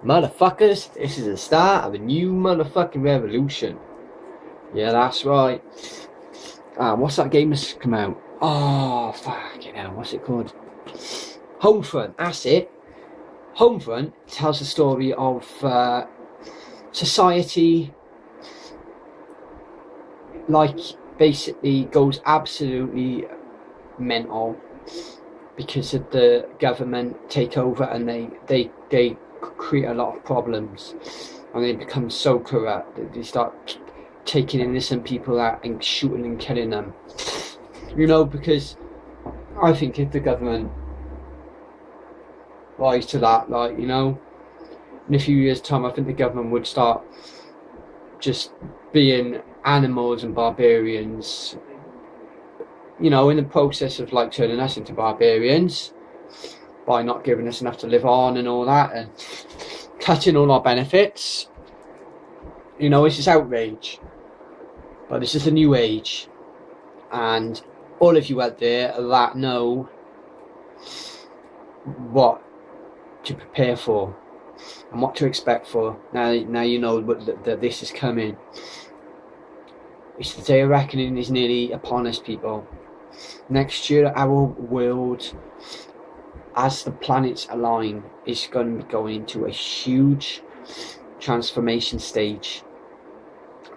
Motherfuckers, this is the start of a new motherfucking revolution. Yeah, that's right. What's that game that's come out? Oh, fucking hell, what's it called? Homefront, that's it. Homefront tells the story of society, like, basically goes absolutely mental because of the government takeover, and they create a lot of problems, and they become so corrupt that they start taking innocent people out and shooting and killing them. You know, because I think if the government rise to that, like, you know, in a few years' time, I think the government would start just being animals and barbarians, you know, in the process of like turning us into barbarians by not giving us enough to live on and all that, and cutting all our benefits. You know, it's just outrage. But this is a new age, and all of you out there that know what to prepare for and what to expect for, now you know that this is coming. It's the day of reckoning is nearly upon us, people. Next year, our world, as the planets align, is going to be going into a huge transformation stage.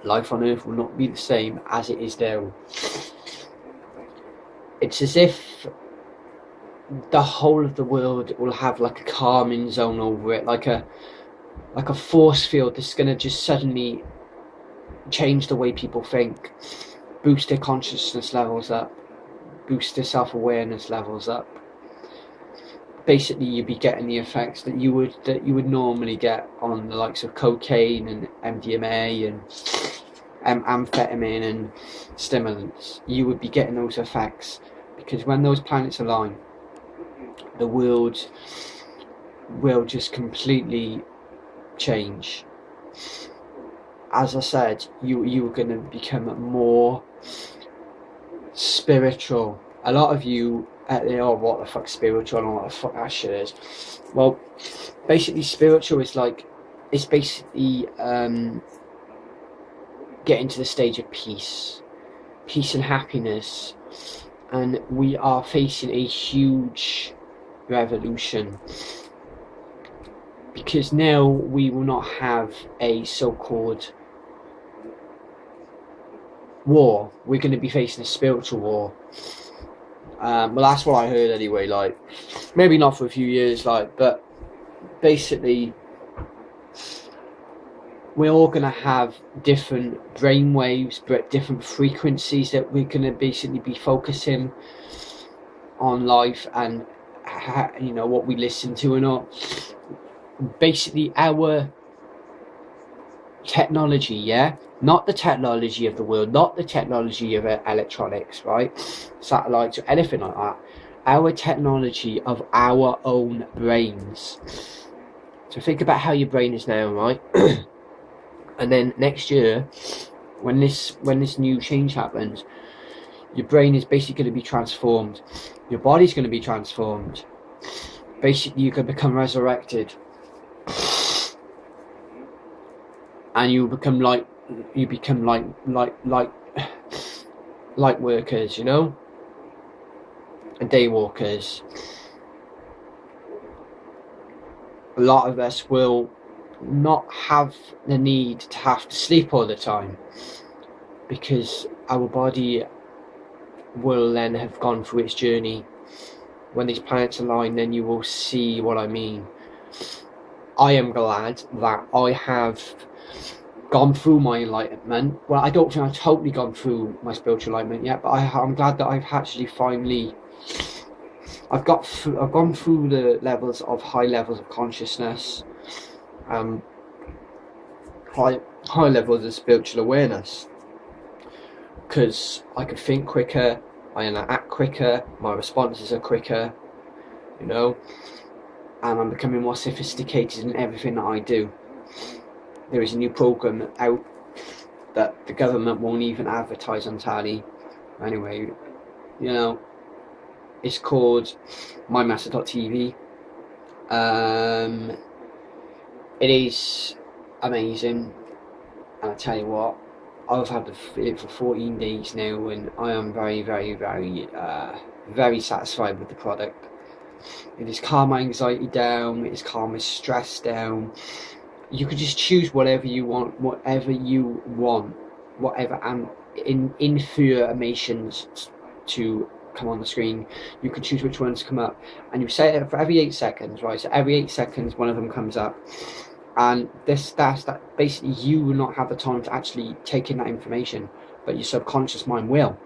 Life on Earth will not be the same as it is now. It's as if the whole of the world will have like a calming zone over it, like a force field that's going to just suddenly change the way people think, boost their consciousness levels up, boost their self-awareness levels up. Basically, you'd be getting the effects that you would normally get on the likes of cocaine and MDMA and amphetamine and stimulants. You would be getting those effects, because when those planets align, the world will just completely change. As I said, you are going to become more spiritual. A lot of you oh, what the fuck spiritual and what the fuck that shit is. Well, basically spiritual is like, it's basically getting to the stage of peace and happiness, and we are facing a huge revolution, because now we will not have a so-called war. We're going to be facing a spiritual war. Well, that's what I heard anyway, like, maybe not for a few years, like, but basically we're all going to have different brain waves, but different frequencies that we're going to basically be focusing on life and, you know, what we listen to and all. Basically our technology, yeah, not the technology of the world, not the technology of electronics, right, satellites or anything like that, our technology of our own brains. So think about how your brain is now, right? And then next year, when this new change happens, your brain is basically going to be transformed, your body's going to be transformed. Basically, you can become resurrected, and you become like light workers, you know, and day walkers. A lot of us will not have the need to have to sleep all the time, because our body will then have gone through its journey. When these planets align, then you will see what I mean. I am glad that I have gone through my enlightenment. Well, I don't think I've totally gone through my spiritual enlightenment yet, but I'm glad that I've actually finally, I've gone through the levels of high levels of consciousness, high levels of spiritual awareness, because I can think quicker, I act quicker, my responses are quicker, you know, and I'm becoming more sophisticated in everything that I do. There is a new program out that the government won't even advertise on telly. Anyway, you know, it's called mymaster.tv. It is amazing, and I tell you what, I've had it for 14 days now, and I am very, very, very, very satisfied with the product. It has calmed my anxiety down, it has calmed my stress down. You could just choose whatever you want, whatever informations to come on the screen. You can choose which ones come up, and you set it for every 8 seconds, right? So every 8 seconds one of them comes up, and that basically you will not have the time to actually take in that information, but your subconscious mind will.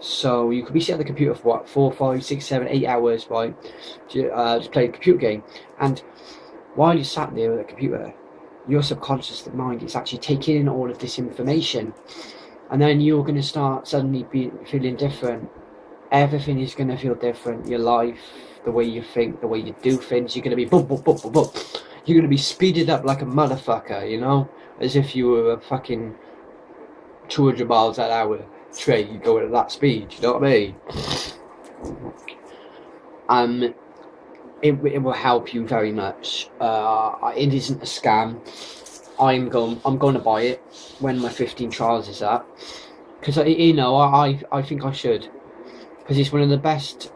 So you could be sitting at the computer for what, 4, 5, 6, 7, 8 hours, right? Just play a computer game, and while you're sat there with a computer, your subconscious mind is actually taking in all of this information, and then you're going to start suddenly feeling different. Everything is going to feel different. Your life, the way you think, the way you do things, you're going to be boom, boom, boom, boom, boom. You're going to be speeded up like a motherfucker, you know, as if you were a fucking 200 miles an hour train. You go at that speed, you know what I mean? It will help you very much. It isn't a scam. I'm going to buy it when my 15 trials is up, because I think I should, because it's one of the best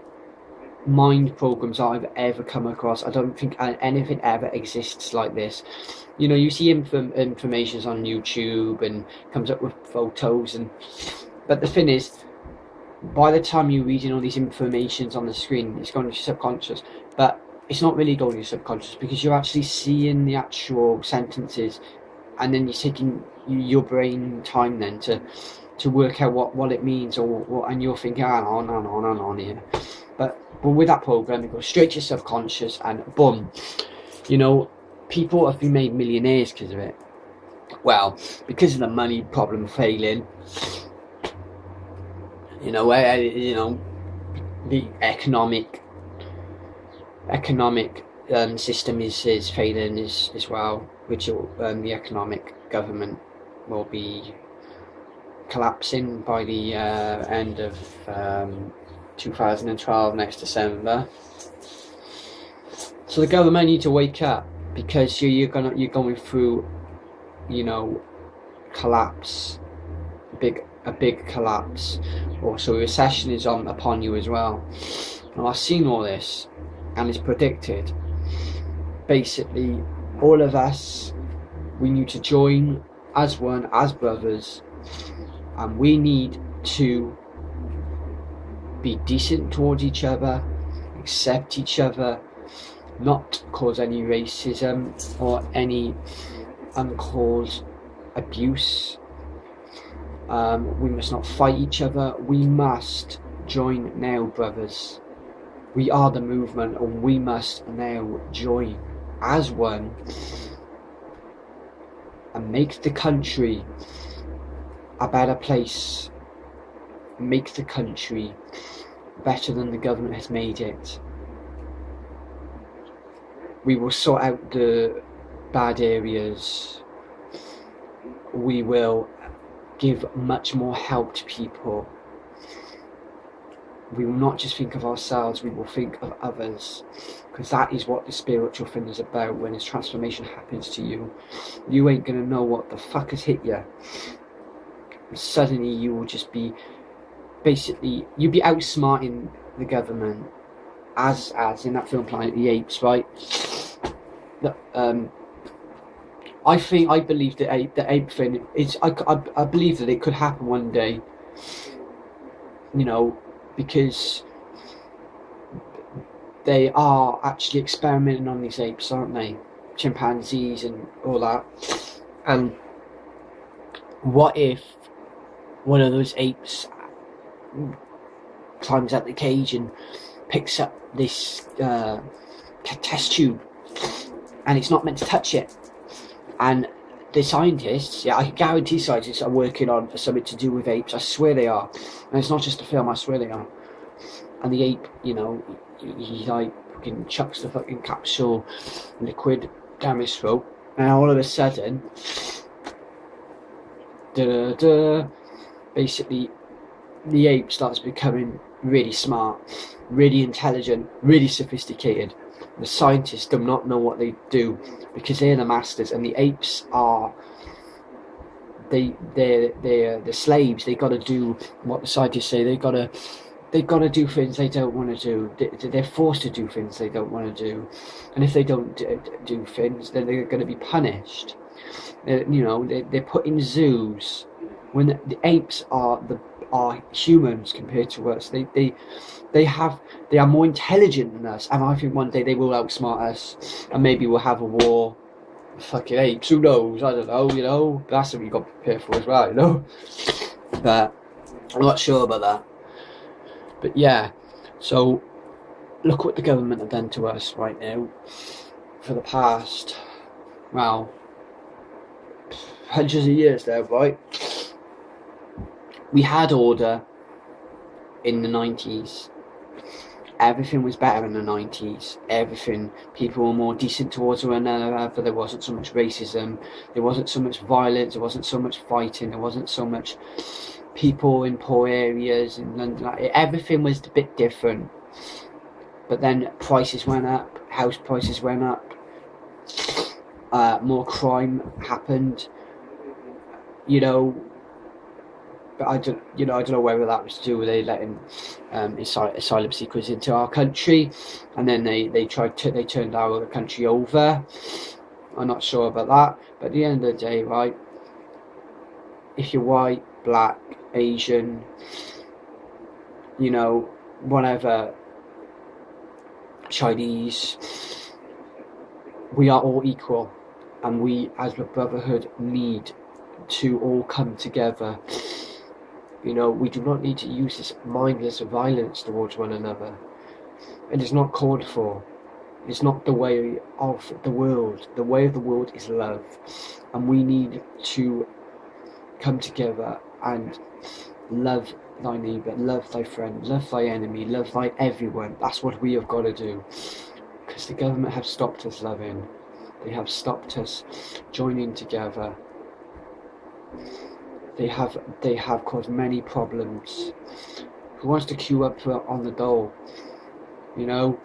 mind programs I've ever come across. I don't think anything ever exists like this. You know, you see informations on YouTube and comes up with photos, but the thing is, by the time you're reading all these informations on the screen, it's going to your subconscious, but it's not really going to your subconscious, because you're actually seeing the actual sentences, and then you're taking your brain time then to work out what it means, and you're thinking on here. But with that program, it goes straight to your subconscious, and boom, you know, people have been made millionaires because of it. Well, because of the money problem failing. You know, the economic system is failing as well, which the economic government will be collapsing by the end of 2012, next December. So the government need to wake up, because you're going through, you know, collapse, a big collapse. Also, recession is upon you as well. Now, I've seen all this, and it's predicted. Basically, all of us, we need to join as one, as brothers, and we need to be decent towards each other, accept each other, not cause any racism or any uncaused abuse. We must not fight each other. We must join now, brothers. We are the movement, and we must now join as one and make the country a better place. Make the country better than the government has made it. We will sort out the bad areas. We will give much more help to people. We will not just think of ourselves, we will think of others, because that is what the spiritual thing is about. When this transformation happens to you, you ain't gonna know what the fuck has hit you. Suddenly you will just be, basically, you'll be outsmarting the government, as in that film Planet of the Apes, right? I believe the ape thing is, I believe that it could happen one day, you know, because they are actually experimenting on these apes, aren't they? Chimpanzees and all that. And what if one of those apes climbs out the cage and picks up this test tube, and it's not meant to touch it? And the scientists, I can guarantee scientists are working on something to do with apes. I swear they are. And it's not just a film, I swear they are. And the ape, you know, he like fucking chucks the fucking capsule liquid down his throat, and all of a sudden, basically, the ape starts becoming really smart, really intelligent, really sophisticated. The scientists do not know what they do because they're the masters, and the apes are they're the slaves. They got to do what the scientists say. They got to do things they don't want to do. They're forced to do things they don't want to do, and if they don't do things, then they're going to be punished. You know, they're put in zoos when the apes are humans compared to us. They are more intelligent than us, and I think one day they will outsmart us, and maybe we'll have a war. Fucking apes, who knows? I don't know, you know. That's something you got to prepare for as well, you know. But I'm not sure about that. But yeah, so look what the government have done to us right now for the past, well, hundreds of years there, right? We had order in the 90s. Everything was better in the 90s. Everything, people were more decent towards one another. There wasn't so much racism. There wasn't so much violence. There wasn't so much fighting. There wasn't so much people in poor areas in London. Everything was a bit different. But then prices went up. House prices went up. More crime happened. You know. But I don't know whether that was to do with they letting asylum seekers into our country, and then they turned our country over. I'm not sure about that, but at the end of the day, right? If you're white, black, Asian, you know, whatever, Chinese, we are all equal, and we as a brotherhood need to all come together. You know, we do not need to use this mindless violence towards one another. It is not called for. It's not the way of the world. The way of the world is love. And we need to come together and love thy neighbour, love thy friend, love thy enemy, love thy everyone. That's what we have got to do. Because the government have stopped us loving. They have stopped us joining together. They have caused many problems. Who wants to queue up on the dole? You know,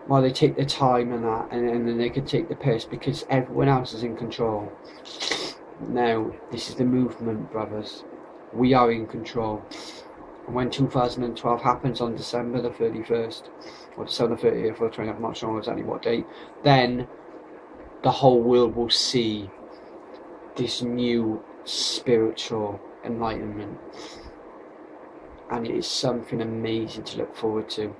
while they take their time and that, and then they can take the piss because everyone else is in control. Now, this is the movement, brothers. We are in control. And when 2012 happens on December the 31st, or December 30th or 20th, I'm not sure exactly what date, then the whole world will see this new spiritual enlightenment, and it is something amazing to look forward to.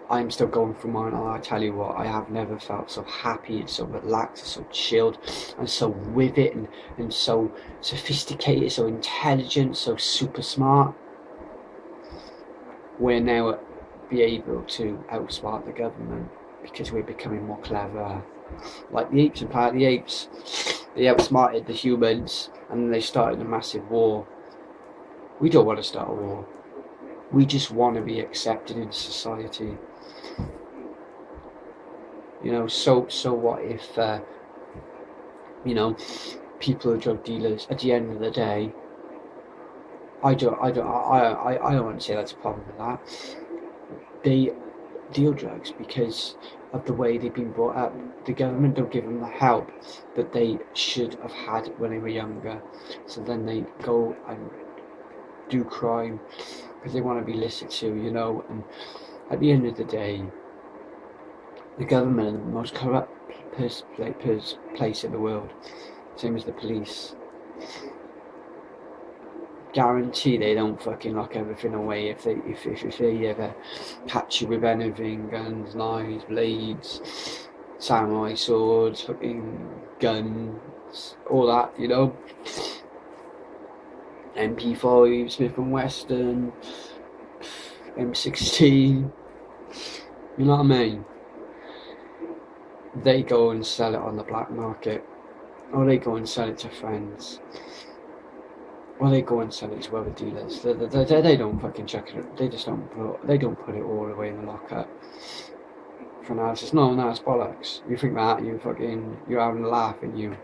I'm still going through mine, and I tell you what, I have never felt so happy and so relaxed and so chilled and so with it and so sophisticated, so intelligent, so super smart. We're now be able to outsmart the government because we're becoming more clever, like the apes and Planet of the Apes. They outsmarted the humans, and then they started a massive war. We don't want to start a war. We just want to be accepted in society. You know, so what if, you know, people are drug dealers? At the end of the day, I don't want to say that's a problem with that. They deal drugs because of the way they've been brought up. The government don't give them the help that they should have had when they were younger. So then they go and do crime because they want to be listened to, you know. And at the end of the day, the government is the most corrupt place in the world, same as the police. Guarantee they don't fucking lock everything away if they ever catch you with anything: guns, knives, blades, samurai swords, fucking guns, all that, you know. MP5, Smith & Wesson, M16, you know what I mean? They go and sell it on the black market, or they go and sell it to friends. Or they go and sell it to other dealers. They don't fucking check it. They just don't put it all away in the lockup. For analysis. No, it's bollocks. You think that, you're having a laugh, and you.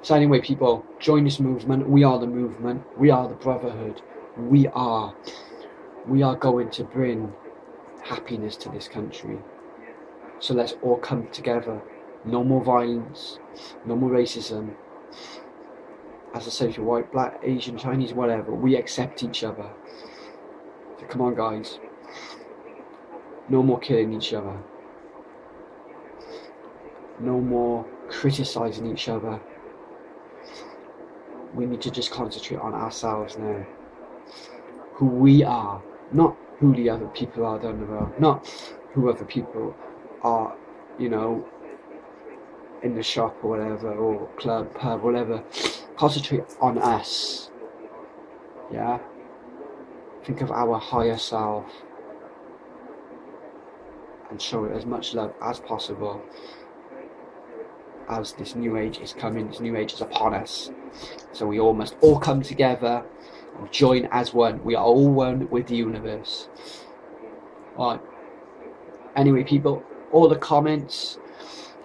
So anyway, people, join this movement. We are the movement. We are the brotherhood. We are going to bring happiness to this country. So let's all come together. No more violence, no more racism. As I said, if you're white, black, Asian, Chinese, whatever, we accept each other. So come on, guys. No more killing each other. No more criticising each other. We need to just concentrate on ourselves now. Who we are, not who the other people are down the road, not who other people are, you know, in the shop or whatever, or club, pub, whatever. Concentrate on us. Yeah? Think of our higher self and show it as much love as possible as this new age is coming, this new age is upon us. So we all must all come together and join as one. We are all one with the universe. Alright. Anyway, people, all the comments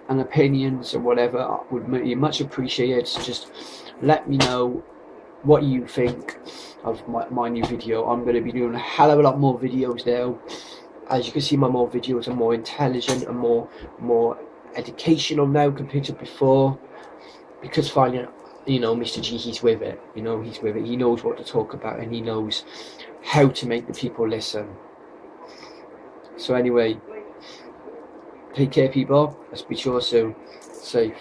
and opinions and whatever would be much appreciated. So just let me know what you think of my new video. I'm going to be doing a hell of a lot more videos now. As you can see, my more videos are more intelligent and more educational now compared to before, because finally, you know, Mr. G, he's with it. You know, he's with it. He knows what to talk about and he knows how to make the people listen. So anyway, take care, people. I'll speak to you all soon. Safe.